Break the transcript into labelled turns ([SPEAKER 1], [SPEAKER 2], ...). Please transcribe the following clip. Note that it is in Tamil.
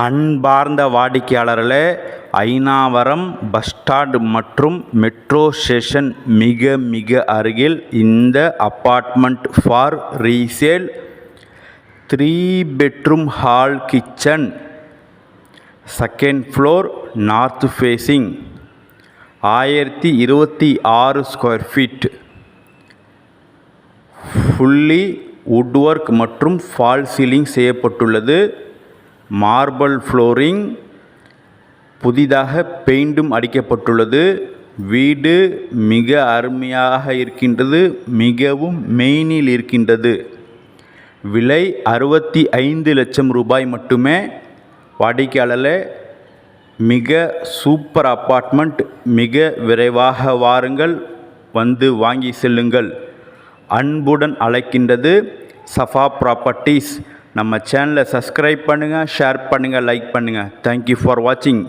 [SPEAKER 1] அன்பார்ந்த வாடிக்கையாளர்களே, அய்னாவரம் பஸ் ஸ்டாண்ட் மற்றும் மெட்ரோ ஸ்டேஷன் மிக மிக அருகில் இந்த apartment for resale 3 bedroom hall kitchen, second floor, north facing, 1026 square feet, fully wood work மற்றும் ஃபால் சீலிங் செய்யப்பட்டுள்ளது. மார்பிள் ஃப்ளோரிங், புதிதாக பெயிண்டும் அடிக்கப்பட்டுள்ளது. வீடு மிக அருமையாக இருக்கின்றது, மிகவும் மெயினில் இருக்கின்றது. விலை 65 லட்சம் ரூபாய் மட்டுமே. வாடிக்கையாளர்களே, மிக சூப்பர் அப்பார்ட்மெண்ட், மிக விரைவாக வாருங்கள், வந்து வாங்கி செல்லுங்கள். அன்புடன் அழைக்கின்றது சஃபா ப்ராப்பர்ட்டிஸ். நம்ம சேனலை சப்ஸ்கிரைப் பண்ணுங்கள், ஷேர் பண்ணுங்கள், லைக் பண்ணுங்கள். தேங்க்யூ ஃபார் வாட்சிங்.